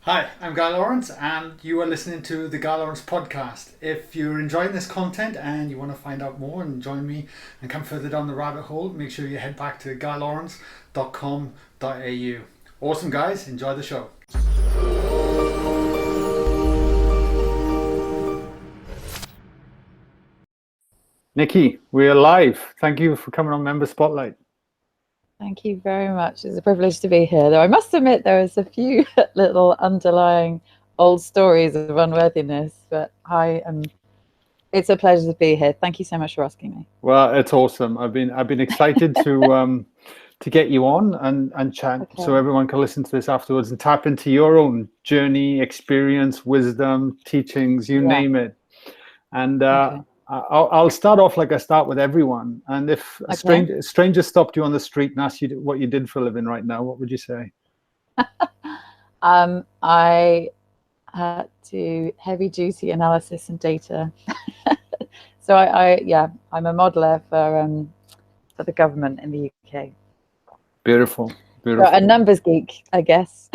Hi, I'm Guy Lawrence, and you are listening to the Guy Lawrence podcast. If you're enjoying this content and you want to find out more and join me and come further down the rabbit hole, make sure you head back to guylawrence.com.au. Awesome, guys. Enjoy the show. Nicki, we're live. Thank you for coming on Member Spotlight. Thank you very much. It's a privilege to be here, though I must admit there is a few little underlying old stories of unworthiness, but it's a pleasure to be here. Thank you so much for asking me. Well, it's awesome. I've been excited to get you on and chat, so everyone can listen to this afterwards and tap into your own journey, experience, wisdom, teachings, you name it. And I'll start off like I start with everyone. And if a stranger stopped you on the street and asked you what you did for a living right now, what would you say? I do heavy duty analysis and data. So I'm a modeler for the government in the UK. Beautiful. So a numbers geek, I guess,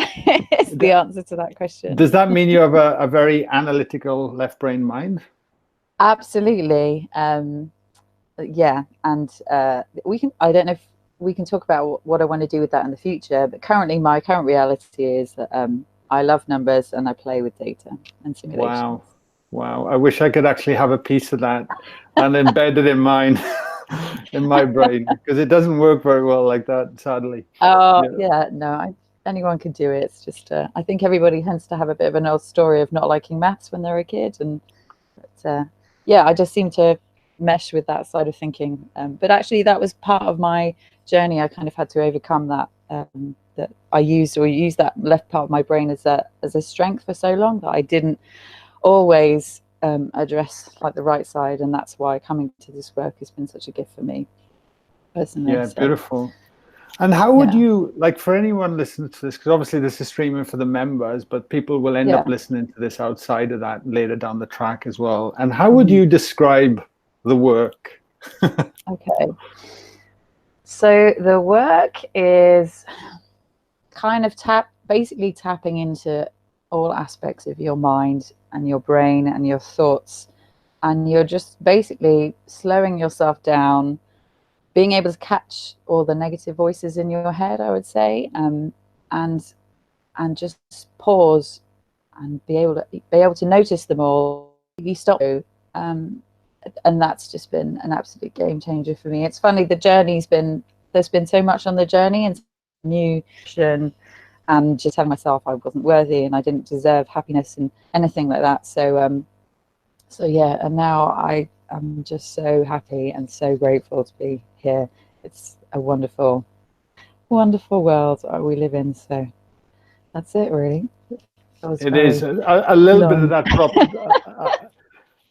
is the answer to that question. Does that mean you have a very analytical left brain mind? Absolutely. Yeah, and I don't know if we can talk about what I want to do with that in the future, but currently my current reality is that I love numbers and I play with data and simulations. Wow. I wish I could actually have a piece of that and embed it in mine, in my brain, because it doesn't work very well like that, sadly. No, anyone can do it. It's just I think everybody tends to have a bit of an old story of not liking maths when they're a kid, but I just seem to mesh with that side of thinking. But actually, that was part of my journey. I kind of had to overcome that. That I used that left part of my brain as a strength for so long that I didn't always address like the right side, and that's why coming to this work has been such a gift for me personally. Yeah, beautiful. And how would you, like, for anyone listening to this, because obviously this is streaming for the members, but people will end up listening to this outside of that later down the track as well. And how would you describe the work? Okay. So the work is kind of basically tapping into all aspects of your mind and your brain and your thoughts. And you're just basically slowing yourself down, being able to catch all the negative voices in your head, I would say, and just pause and be able to notice them all. You stop, and that's just been an absolute game changer for me. It's funny, there's been so much on the journey and new and just telling myself I wasn't worthy and I didn't deserve happiness and anything like that. So and now I'm just so happy and so grateful to be here. It's a wonderful, wonderful world we live in. So that's it, really. It is a little bit of that dropped.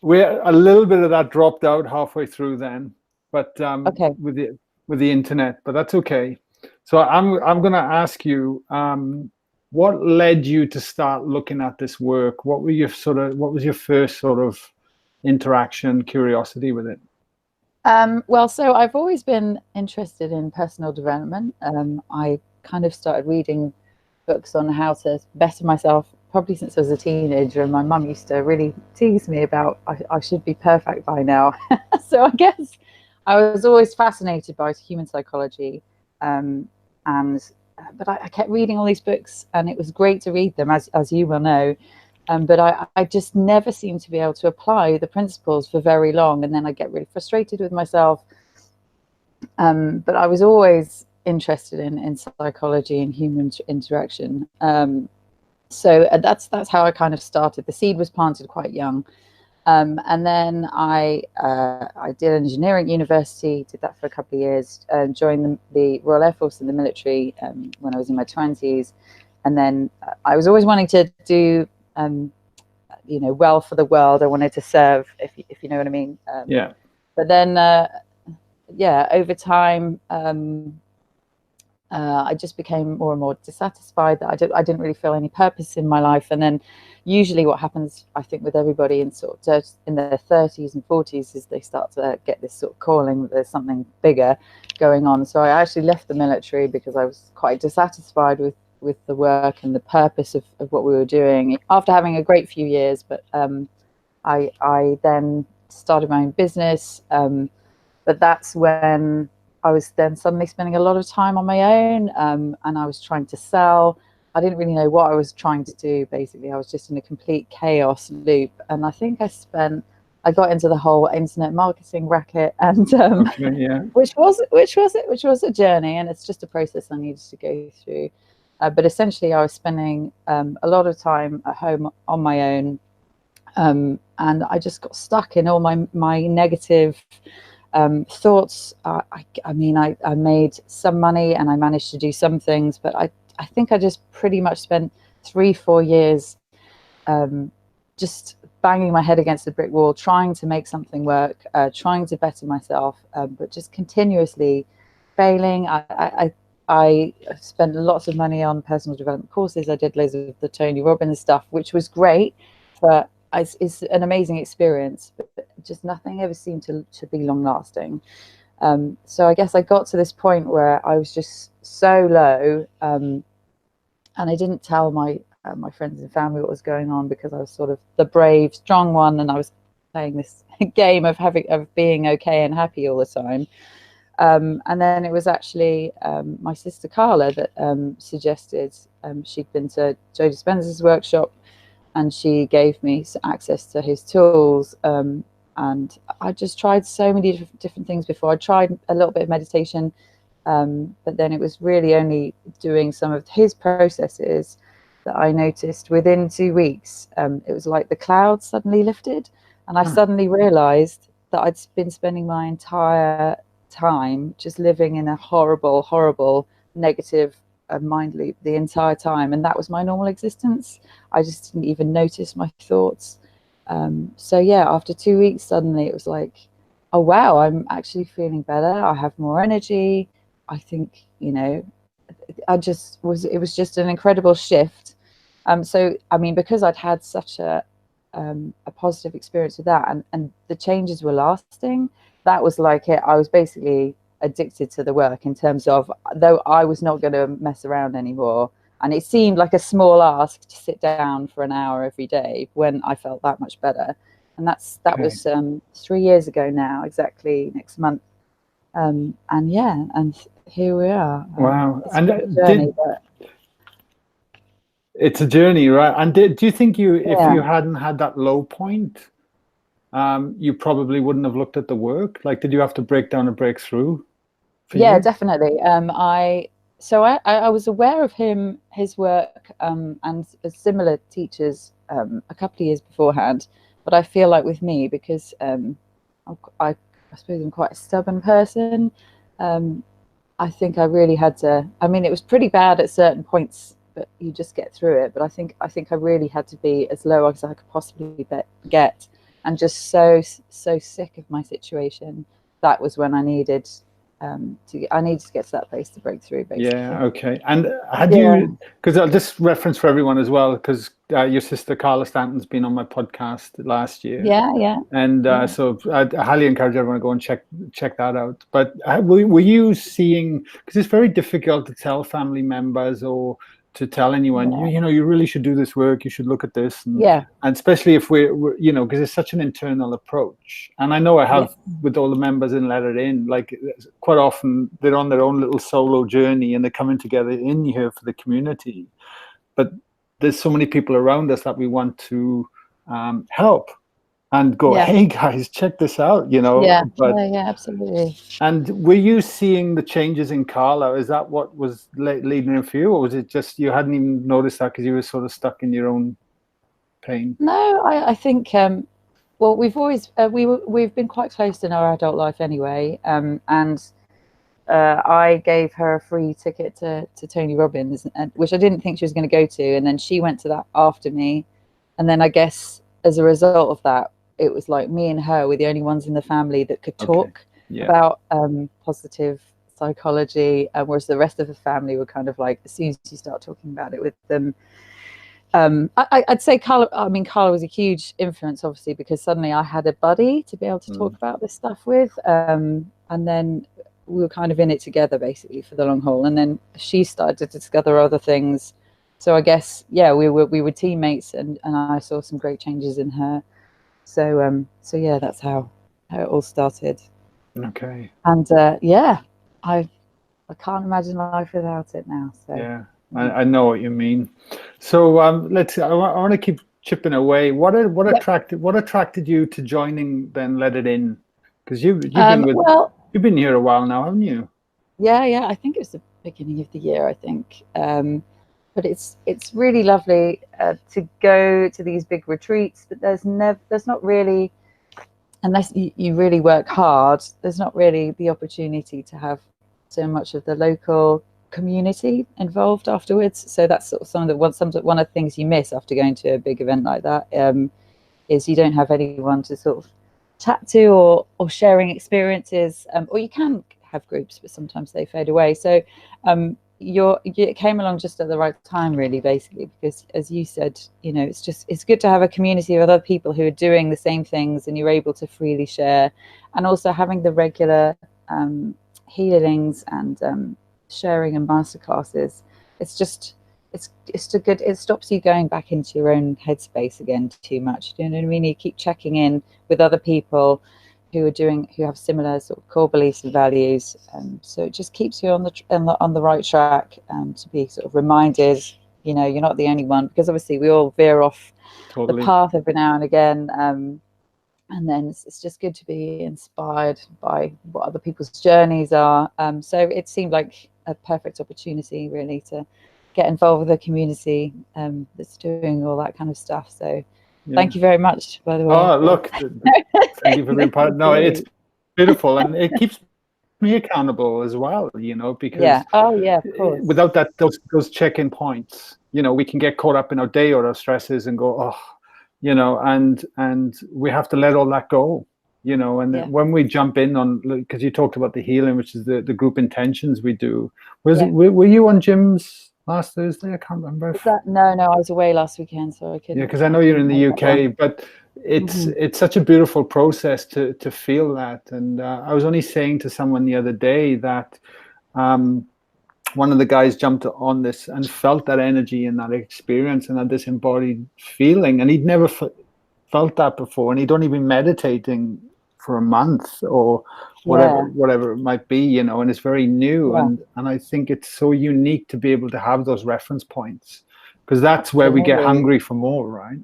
A little bit of that dropped out halfway through then, but with the internet. But that's okay. So I'm going to ask you, what led you to start looking at this work? What was your first sort of interaction, curiosity with it? Well, so I've always been interested in personal development. I kind of started reading books on how to better myself probably since I was a teenager, and my mum used to really tease me about I should be perfect by now. So I guess I was always fascinated by human psychology, but I kept reading all these books, and it was great to read them, as you will know. But I just never seemed to be able to apply the principles for very long, and then I get really frustrated with myself. But I was always interested in psychology and human interaction. So that's how I kind of started. The seed was planted quite young. And then I did engineering at university, did that for a couple of years, joined the Royal Air Force in the military when I was in my 20s. And then I was always wanting to do, well for the world. I wanted to serve, if you know what I mean. But then, over time, I just became more and more dissatisfied that I didn't really feel any purpose in my life. And then usually what happens, I think, with everybody in sort of in their 30s and 40s is they start to get this sort of calling that there's something bigger going on. So I actually left the military because I was quite dissatisfied with with the work and the purpose of what we were doing after having a great few years. But I then started my own business. But that's when I was then suddenly spending a lot of time on my own, and I was trying to sell. I didn't really know what I was trying to do. Basically, I was just in a complete chaos loop, and I think I got into the whole internet marketing racket, and which was a journey, and it's just a process I needed to go through. But essentially, I was spending a lot of time at home on my own, and I just got stuck in all my negative thoughts. I mean, I made some money and I managed to do some things, but I think I just pretty much spent 3-4 years just banging my head against the brick wall, trying to make something work, trying to better myself, but just continuously failing. I spent lots of money on personal development courses. I did loads of the Tony Robbins stuff, which was great, but it's an amazing experience, but just nothing ever seemed to be long lasting. So I guess I got to this point where I was just so low, and I didn't tell my friends and family what was going on, because I was sort of the brave, strong one, and I was playing this game of being okay and happy all the time. And then it was actually my sister Carla that suggested, she'd been to Joe Dispenza's workshop, and she gave me access to his tools. And I just tried so many different things before. I tried a little bit of meditation, but then it was really only doing some of his processes that I noticed within 2 weeks. It was like the clouds suddenly lifted, and I suddenly realized that I'd been spending my entire time just living in a horrible negative mind loop the entire time, and that was my normal existence. I just didn't even notice my thoughts. So yeah, after 2 weeks, suddenly it was like, oh wow, I'm actually feeling better. I have more energy. I think, you know, it was just an incredible shift. So I mean, because I'd had such a positive experience with that, and the changes were lasting, that was like it. I was basically addicted to the work, in terms of, though I was not going to mess around anymore, and it seemed like a small ask to sit down for an hour every day when I felt that much better. And that was 3 years ago now, exactly next month. And yeah, and here we are. Wow. It's a journey, it's a journey, right? And do you think if yeah. you hadn't had that low point, you probably wouldn't have looked at the work? Like, did you have to break down and break through? Yeah, definitely. I was aware of his work, and similar teachers a couple of years beforehand. But I feel like with me, because I suppose I'm quite a stubborn person, I think I really had to. I mean, it was pretty bad at certain points, but you just get through it. But I think I really had to be as low as I could possibly get, and just so sick of my situation. That was when I needed. I needed to get to that place to break through, basically. Yeah, okay. And had you, because I'll just reference for everyone as well, because your sister Carla Stanton's been on my podcast last year. Yeah. And so I highly encourage everyone to go and check that out. But were you seeing, because it's very difficult to tell family members or to tell anyone, you know, you really should do this work, you should look at this. And, and especially if we're, you know, because it's such an internal approach. And I know I have with all the members in Let It In, like quite often they're on their own little solo journey and they're coming together in here for the community. But there's so many people around us that we want to help and go, hey guys, check this out, you know. Yeah, absolutely. And were you seeing the changes in Carla? Is that what was leading in for you, or was it just you hadn't even noticed that because you were sort of stuck in your own pain? No, I think well, we've always we've been quite close in our adult life anyway, and I gave her a free ticket to Tony Robbins, which I didn't think she was going to go to, and then she went to that after me, and then I guess as a result of that, it was like me and her were the only ones in the family that could talk about positive psychology, whereas the rest of the family were kind of like, as soon as you start talking about it with them, I'd say Carla was a huge influence, obviously, because suddenly I had a buddy to be able to talk about this stuff with, and then we were kind of in it together basically for the long haul. And then she started to discover other things so I guess, yeah, we were teammates, and I saw some great changes in her. So yeah, that's how it all started. Okay. And yeah, I can't imagine life without it now. So Yeah, I know what you mean. So let's see, I want to keep chipping away. What yep. attracted you to joining then Let It In? Because you've been well, you've been here a while now, haven't you? yeah, I think it was the beginning of the year, I think. But it's really lovely to go to these big retreats, but there's not really, unless you really work hard, there's not really the opportunity to have so much of the local community involved afterwards. So that's sort of one of the things you miss after going to a big event like that, is you don't have anyone to sort of chat to, or sharing experiences, or you can have groups, but sometimes they fade away. So you came along just at the right time, really, basically, because as you said, it's good to have a community of other people who are doing the same things, and you're able to freely share, and also having the regular healings and sharing and masterclasses. It's good. It stops you going back into your own headspace again too much. Do you know what I mean? You keep checking in with other people who have similar sort of core beliefs and values, so it just keeps you on the right track, to be sort of reminded, you're not the only one, because obviously we all veer off the path every now and again, and then it's just good to be inspired by what other people's journeys are. So it seemed like a perfect opportunity, really, to get involved with a community that's doing all that kind of stuff. So thank you very much, by the way. Oh, look, thank you for being part. No, it's beautiful, and it keeps me accountable as well, because of course, without those check-in points, we can get caught up in our day or our stresses and go, and we have to let all that go, and when we jump in on, because you talked about the healing, which is the group intentions we do. Were you on Jim's last Thursday? I can't remember. No, I was away last weekend, so I couldn't. Yeah, because I know you're in the UK, but it's such a beautiful process to feel that. And I was only saying to someone the other day that one of the guys jumped on this and felt that energy and that experience and that disembodied feeling, and he'd never felt that before, and he'd only been meditating for a month or whatever it might be, and it's very new. And I think it's so unique to be able to have those reference points, because that's where we get hungry for more, right?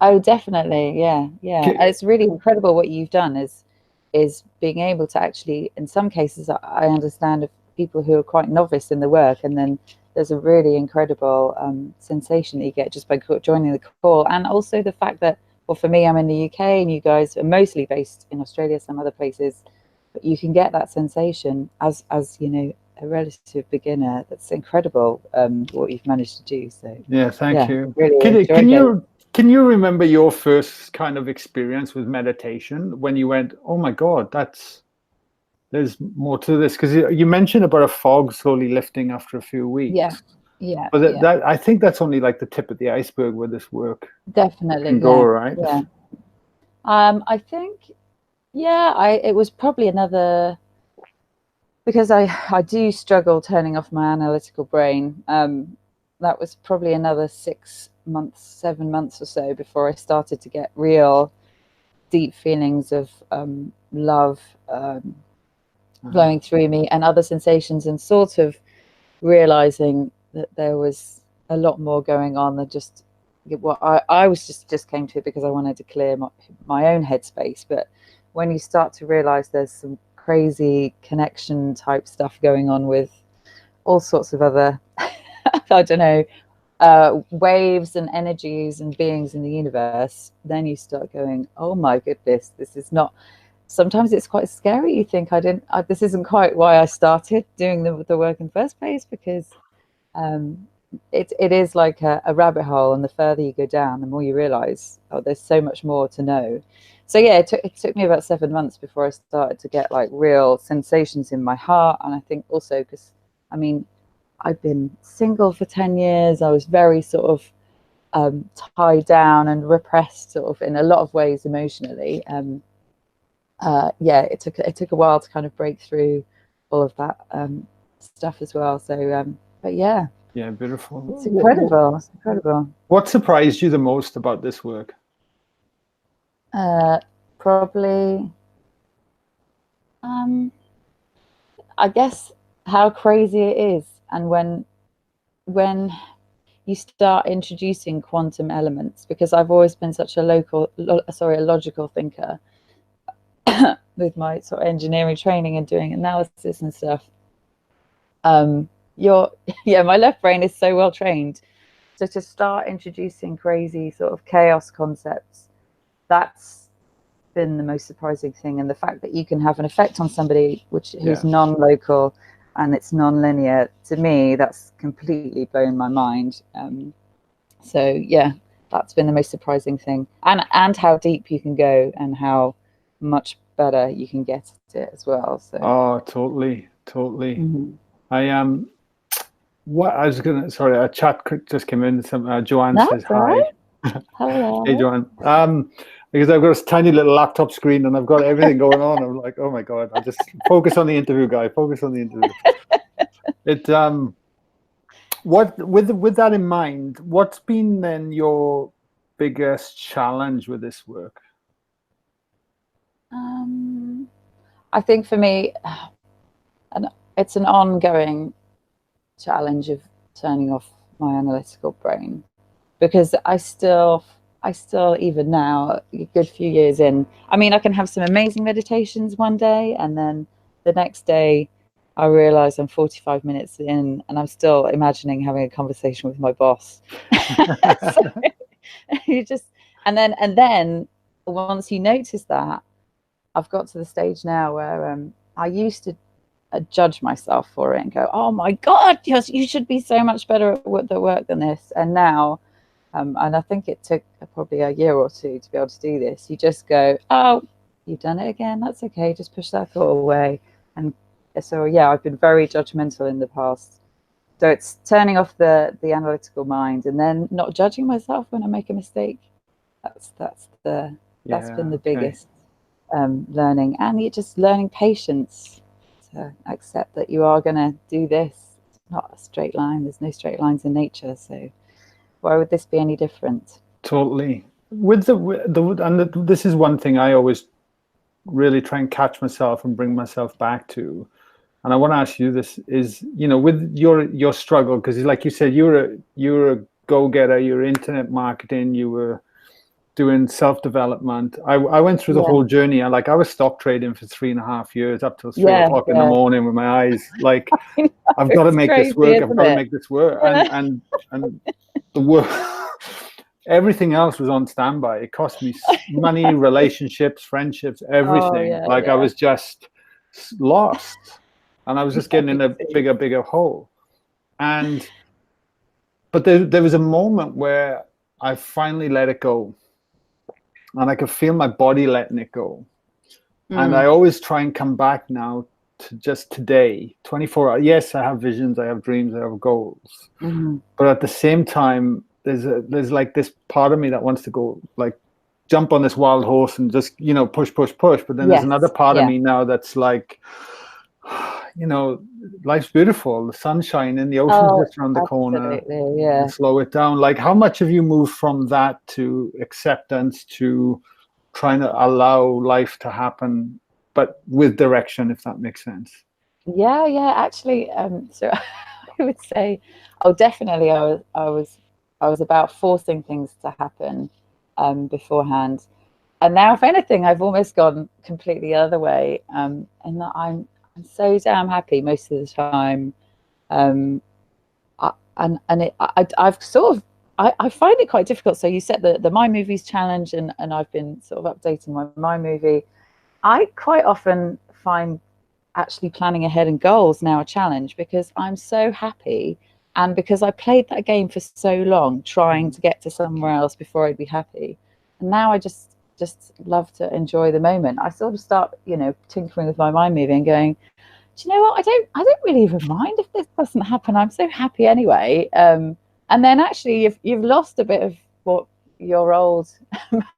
Oh, definitely. Yeah. And it's really incredible what you've done, is being able to actually, in some cases, I understand of people who are quite novice in the work, and then there's a really incredible sensation that you get just by joining the call. And also the fact that, well, for me, I'm in the UK and you guys are mostly based in Australia, some other places, but you can get that sensation as a relative beginner. That's incredible, what you've managed to do. So thank you. Really can you remember your first kind of experience with meditation, when you went, oh my God, there's more to this? Because you mentioned about a fog slowly lifting after a few weeks. But that I think that's only like the tip of the iceberg where this work definitely can go, right? I think it was probably another, because I do struggle turning off my analytical brain. That was probably another 7 months or so before I started to get real deep feelings of love flowing through me, and other sensations, and sort of realizing that there was a lot more going on than just what I was just came to it because I wanted to clear my own headspace. But when you start to realize there's some crazy connection type stuff going on with all sorts of other I don't know, waves and energies and beings in the universe, then you start going, oh my goodness, this is not, sometimes it's quite scary. You think this isn't quite why I started doing the work in the first place, because it is like a rabbit hole, and the further you go down, the more you realize, oh, there's so much more to know. So it took me about 7 months before I started to get like real sensations in my heart. And I think also because, I've been single for 10 years. I was very sort of tied down and repressed sort of in a lot of ways emotionally. It took a while to kind of break through all of that stuff as well. So but Yeah, beautiful. It's incredible. It's incredible. What surprised you the most about this work? Probably, I guess how crazy it is, and when you start introducing quantum elements, because I've always been such a logical thinker with my sort of engineering training and doing analysis and stuff. My left brain is so well trained. So to start introducing crazy sort of chaos concepts, that's been the most surprising thing. And the fact that you can have an effect on somebody who's non-local and it's non-linear, to me, that's completely blown my mind. So yeah, that's been the most surprising thing. And how deep you can go and how much better you can get at it as well. So totally. I am what I was gonna, sorry, a chat just came in. Some Joanne says hi. Right. Hello. Hey Joanne. Because I've got this tiny little laptop screen and I've got everything going on. I'm like, oh my God, I'll just focus on the interview, guy. Focus on the interview. What with that in mind, what's been then your biggest challenge with this work? I think for me, it's an ongoing challenge of turning off my analytical brain, because I still even now, a good few years in, I mean, I can have some amazing meditations one day and then the next day I realize I'm 45 minutes in and I'm still imagining having a conversation with my boss. So you just and then once you notice that, I've got to the stage now where I used to judge myself for it and go, oh my God, yes, you should be so much better at the work than this. And now, and I think it took probably a year or two to be able to do this, you just go, oh, you've done it again, that's okay, just push that thought away. And so yeah, I've been very judgmental in the past. So it's turning off the analytical mind and then not judging myself when I make a mistake. That's been the biggest learning. And you're just learning patience, to accept that you are going to do this. It's not a straight line. There's no straight lines in nature. So why would this be any different? Totally. This is one thing I always really try and catch myself and bring myself back to. And I want to ask you this is, with your struggle, because like you said, you're a go-getter, you're internet marketing, you were doing self-development. I went through the whole journey. I was stock trading for 3.5 years, up till 3 o'clock in the morning with my eyes like, I've got to make this work. I've got to make this work. And the work, everything else was on standby. It cost me money, relationships, friendships, everything. I was just lost. And I was just getting in a bigger hole. But there was a moment where I finally let it go. And I could feel my body letting it go. And I always try and come back now to just today, 24 hours. Yes, I have visions, I have dreams, I have goals. But at the same time, there's like this part of me that wants to go, like, jump on this wild horse and just, push. But then there's another part of me now that's like, life's beautiful, the sunshine and the ocean's just around the corner. Slow it down. Like, how much have you moved from that to acceptance, to trying to allow life to happen, but with direction, if that makes sense? Actually, so I would say, definitely I was about forcing things to happen beforehand, and now, if anything, I've almost gone completely the other way, and that I'm so damn happy most of the time, I've sort of I find it quite difficult. So you set the My Movies challenge, and I've been sort of updating my movie. I quite often find actually planning ahead and goals now a challenge, because I'm so happy, and because I played that game for so long trying to get to somewhere else before I'd be happy, and now I just love to enjoy the moment. I sort of start tinkering with my mind movie and going, do you know what, I don't really even mind if this doesn't happen, I'm so happy anyway. And then actually you've lost a bit of what your old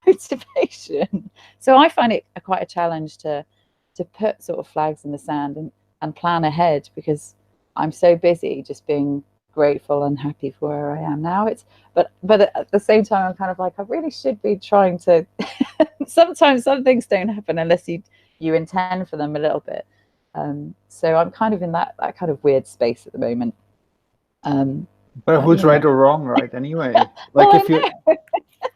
motivation. So I find it quite a challenge to put sort of flags in the sand and plan ahead, because I'm so busy just being grateful and happy for where I am now. But at the same time, I'm kind of like, I really should be trying to. Sometimes some things don't happen unless you intend for them a little bit. So I'm kind of in that kind of weird space at the moment. But who's right or wrong, right? Anyway, like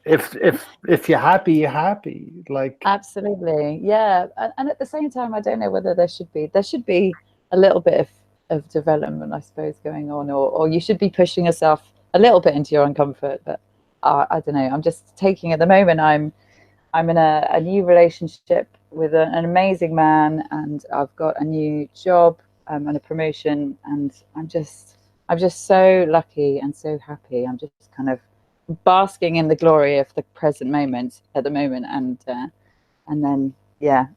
if you're happy, you're happy. Like absolutely, yeah. And at the same time, I don't know whether there should be a little bit of development, I suppose, going on, or you should be pushing yourself a little bit into your uncomfort. But I don't know. I'm just taking at the moment. I'm in a new relationship with an amazing man, and I've got a new job and a promotion, and I'm just so lucky and so happy. I'm just kind of basking in the glory of the present moment at the moment, and then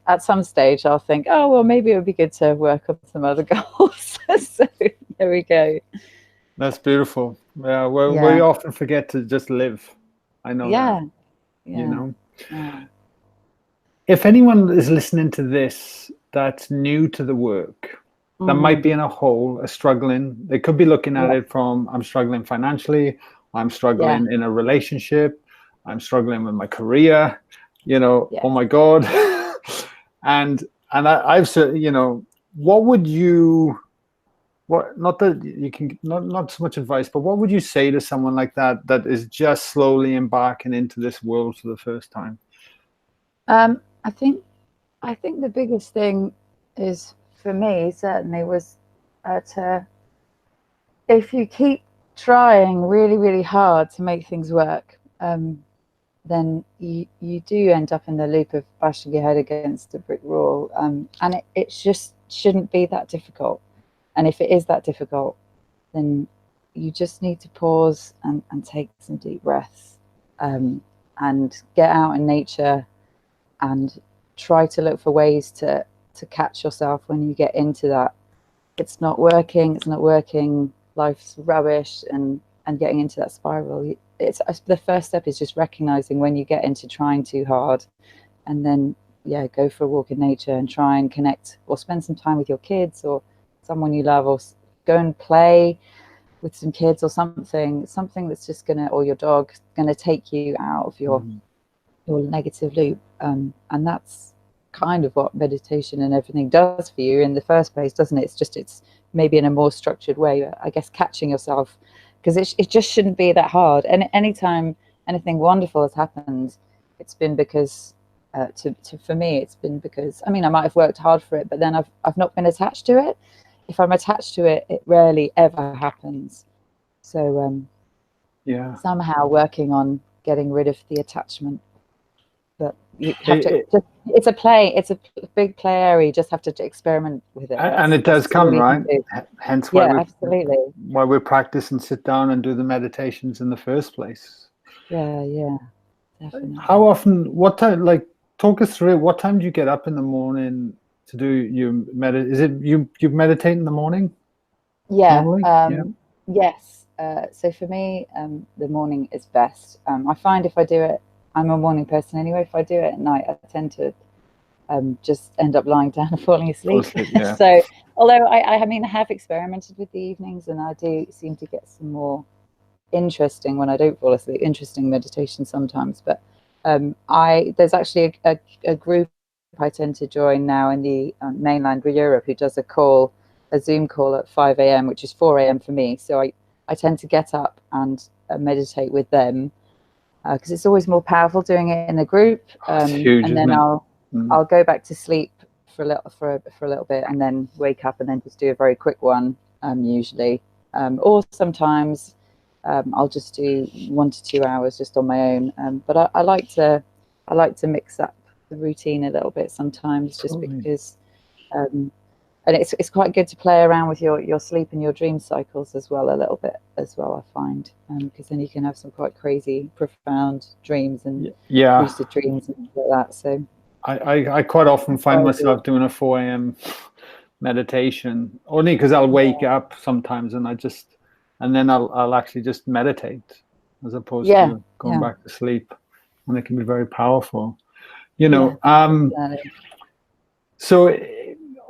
at some stage I'll think, oh well, maybe it would be good to work on some other goals. So there we go. That's beautiful. Yeah, we often forget to just live. I know that. You know. Yeah. If anyone is listening to this that's new to the work, that might be in a hole, struggling, they could be looking at it from, I'm struggling financially, I'm struggling in a relationship, I'm struggling with my career, oh my God. and I've said, what would you, not that you can, not so much advice, but what would you say to someone like that is just slowly embarking into this world for the first time? I think the biggest thing is, for me, certainly, was if you keep trying really, really hard to make things work, then you do end up in the loop of bashing your head against a brick wall, and it just shouldn't be that difficult. And if it is that difficult, then you just need to pause and take some deep breaths, and get out in nature and try to look for ways to catch yourself when you get into that it's not working, life's rubbish, and getting into that spiral. It's the first step is just recognizing when you get into trying too hard, and then go for a walk in nature and try and connect, or spend some time with your kids or someone you love, or go and play with some kids, or something that's just or your dog gonna take you out of your negative loop. And that's kind of what meditation and everything does for you in the first place, doesn't it? It's maybe in a more structured way, I guess, catching yourself, because it just shouldn't be that hard. And anytime anything wonderful has happened, it's been because for me, it's been because, I might have worked hard for it, but then I've not been attached to it. If I'm attached to it, it rarely ever happens. So somehow working on getting rid of the attachment. But you have to it's a big play area. You just have to experiment with it. And it does come, right? Hence why absolutely. Why we practice and sit down and do the meditations in the first place. Yeah, definitely. How often, what time, talk us through it. What time do you get up in the morning to do your is it you meditate in the morning? Yes. So for me, the morning is best. I find if I do it, I'm a morning person anyway. If I do it at night, I tend to just end up lying down and falling asleep. So although I have experimented with the evenings, and I do seem to get some more interesting, when I don't fall asleep, interesting meditation sometimes. But there's actually a group I tend to join now in the mainland Europe, who does a Zoom call at 5 a.m, which is 4 a.m. for me. So I tend to get up and meditate with them, because it's always more powerful doing it in a group. Huge, and then I'll go back to sleep for a little bit, and then wake up and then just do a very quick one, usually. Or sometimes I'll just do 1 to 2 hours just on my own. But I like to mix up the routine a little bit sometimes, just because and it's quite good to play around with your sleep and your dream cycles as well, a little bit as well, I find, because then you can have some quite crazy, profound dreams and lucid dreams and things like that. So I quite often find myself doing a 4 a.m. meditation, only because I'll wake up sometimes and then I'll actually just meditate, as opposed to going back to sleep, and it can be very powerful, So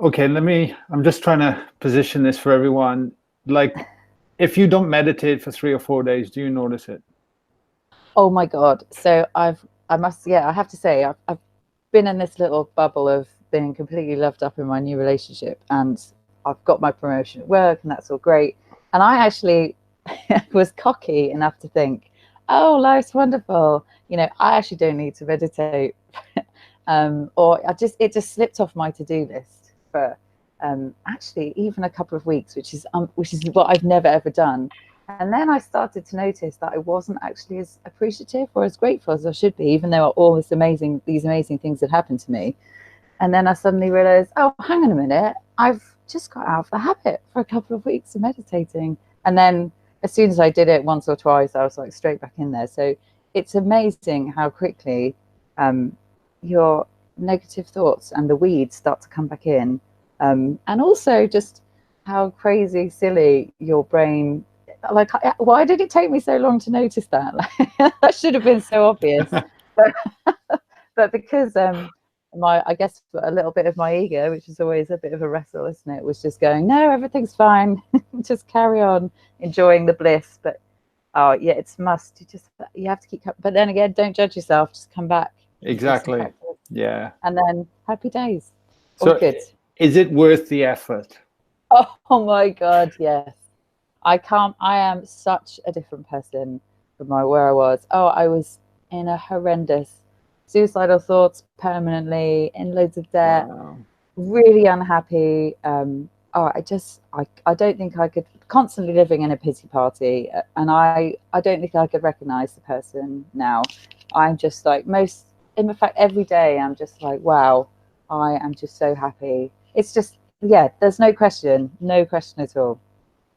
okay, I'm just trying to position this for everyone. if you don't meditate for 3 or 4 days, do you notice it? Oh my God. So I have to say, I've been in this little bubble of being completely loved up in my new relationship, and I've got my promotion at work, and that's all great. And I actually was cocky enough to think, oh, life's wonderful. You know, I actually don't need to meditate. Or it just slipped off my to-do list for actually even a couple of weeks, which is what I've never ever done. And then I started to notice that I wasn't actually as appreciative or as grateful as I should be, even though all these amazing things had happened to me. And then I suddenly realized, oh, hang on a minute, I've just got out of the habit for a couple of weeks of meditating. And then as soon as I did it once or twice, I was like straight back in there. So it's amazing how quickly your negative thoughts and the weeds start to come back in. And also just how crazy silly your brain, like, why did it take me so long to notice that? That should have been so obvious. But because I guess a little bit of my ego, which is always a bit of a wrestle, isn't it, was just going, no, everything's fine. Just carry on enjoying the bliss. But oh yeah, it's must. You have to keep. But then again, don't judge yourself. Just come back. Exactly. Yeah. And then happy days. So all good. Is it worth the effort? Oh my God, yes. I am such a different person from where I was. Oh, I was in a horrendous suicidal thoughts permanently, in loads of debt, Wow. really unhappy. I don't think I could, constantly living in a pity party, and I don't think I could recognize the person now. I'm just like in fact, every day I'm just like, wow, I am just so happy. It's just, yeah, there's no question at all.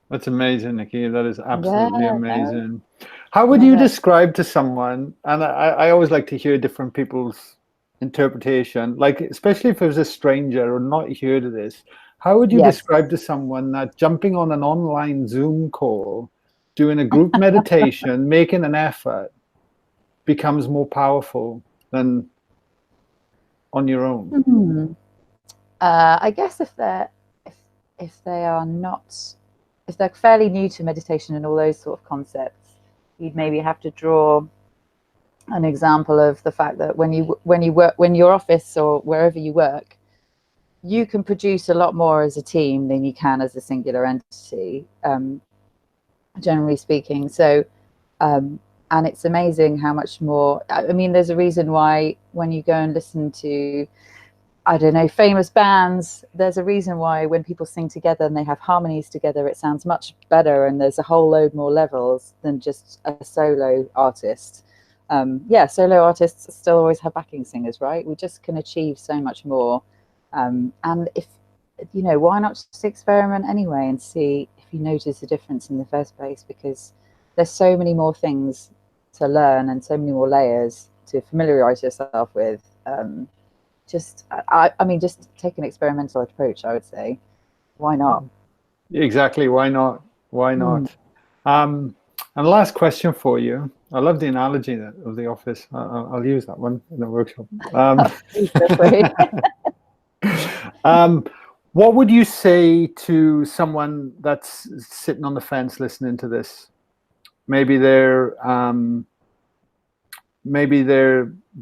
That's amazing, Nicki. That is absolutely amazing. No. How would you describe to someone, and I always like to hear different people's interpretation, like especially if it was a stranger or not heard of this, how would you describe to someone that jumping on an online Zoom call, doing a group meditation, making an effort, becomes more powerful than on your own? I guess if they're fairly new to meditation and all those sort of concepts, you'd maybe have to draw an example of the fact that when your office or wherever you work, you can produce a lot more as a team than you can as a singular entity, generally speaking. So and it's amazing how much more, I mean, there's a reason why when you go and listen to, I don't know, famous bands, there's a reason why when people sing together and they have harmonies together, it sounds much better, and there's a whole load more levels than just a solo artist. Solo artists still always have backing singers, right? We just can achieve so much more. And if, why not just experiment anyway and see if you notice a difference in the first place, because there's so many more things to learn and so many more layers to familiarize yourself with. Just take an experimental approach, I would say. Why not? Exactly. Why not? Why not? And last question for you. I love the analogy of the office. I'll use that one in the workshop. What would you say to someone that's sitting on the fence listening to this? Maybe they're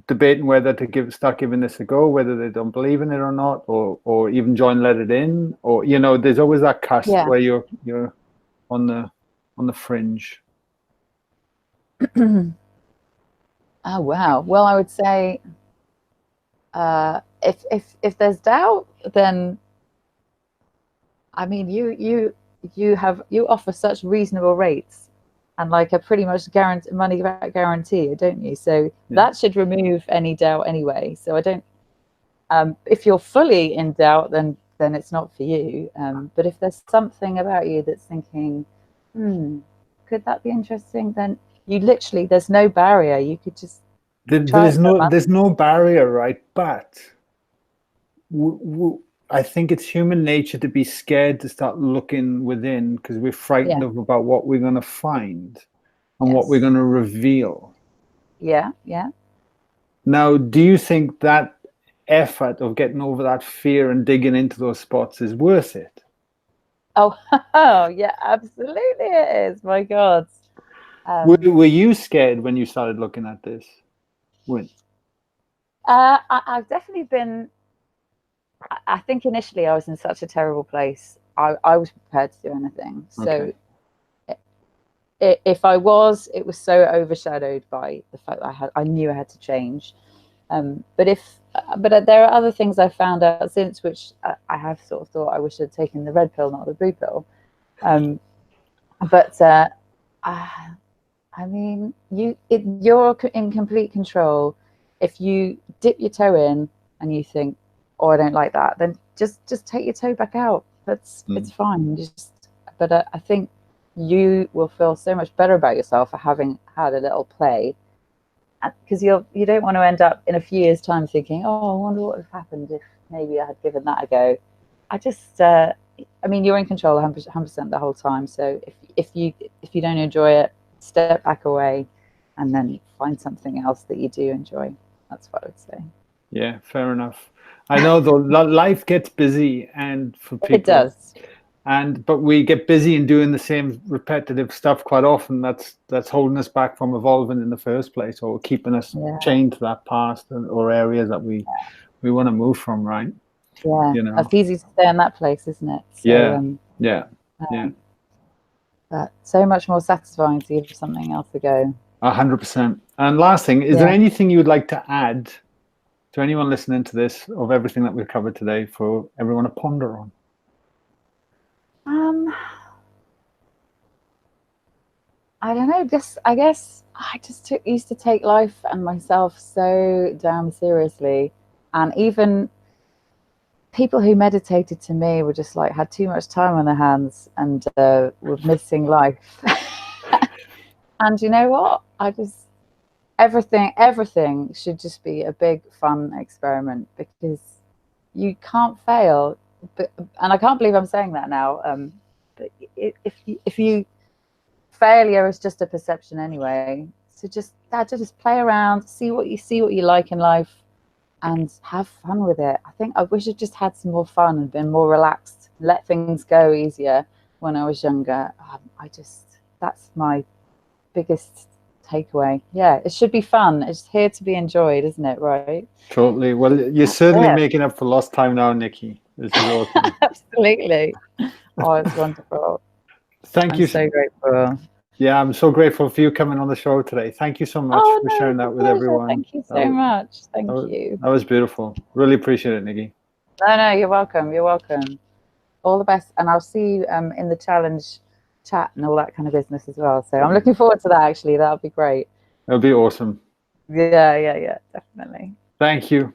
debating whether to start giving this a go, whether they don't believe in it or not, or even join Let It In, or there's always that cusp where you're on the fringe. Oh wow. Well, I would say if there's doubt, then I mean you offer such reasonable rates and like a pretty much money back guarantee, don't you? So that should remove any doubt anyway. So I don't. If you're fully in doubt, then it's not for you. But if there's something about you that's thinking, could that be interesting? Then you literally, there's no barrier. You could just. There's no barrier, right? But I think it's human nature to be scared to start looking within because we're frightened about what we're going to find and what we're going to reveal. Yeah. Now, do you think that effort of getting over that fear and digging into those spots is worth it? Oh, oh yeah, absolutely it is. My God. Were you scared when you started looking at this? I've definitely been. I think initially I was in such a terrible place. I was prepared to do anything. So if I was, it was so overshadowed by the fact that I knew I had to change. But there are other things I found out since, which I have sort of thought I wish I'd taken the red pill, not the blue pill. I mean, you're in complete control. If you dip your toe in and you think, "Oh, I don't like that," then just take your toe back out. It's fine. But I think you will feel so much better about yourself for having had a little play, because you don't want to end up in a few years' time thinking, "Oh, I wonder what would have happened if maybe I had given that a go." I mean, you're in control 100% the whole time. So if you don't enjoy it, step back away, and then find something else that you do enjoy. That's what I would say. Yeah, fair enough. I know though, life gets busy, and for people it does. But we get busy in doing the same repetitive stuff quite often. That's holding us back from evolving in the first place, or keeping us chained to that past or areas that we want to move from, right? Yeah, you know. It's easy to stay in that place, isn't it? So, yeah. But so much more satisfying to give something else a go. 100%. And last thing, is there anything you would like to add to anyone listening to this of everything that we've covered today for everyone to ponder on? I don't know. I guess I just used to take life and myself so damn seriously, and even people who meditated to me were just like had too much time on their hands and were missing life. And you know what? Everything should just be a big fun experiment, because you can't fail. And I can't believe I'm saying that now. But if you failure is just a perception anyway. So just play around, see what you like in life, and have fun with it. I think I wish I just had some more fun and been more relaxed, let things go easier when I was younger. That's my biggest takeaway. Yeah, it should be fun. It's here to be enjoyed, isn't it? Right? Totally. Well, you're certainly making up for lost time now, Nicki. This is awesome. Absolutely. Oh, it's wonderful. Thank you. I'm so grateful. Yeah, I'm so grateful for you coming on the show today. Thank you so much for sharing that with everyone. Thank you so much. Thank you. That was beautiful. Really appreciate it, Nicki. No, you're welcome. You're welcome. All the best. And I'll see you in the challenge chat and all that kind of business as well. So I'm looking forward to that, actually. That'll be great. That'll be awesome. Yeah, definitely. Thank you.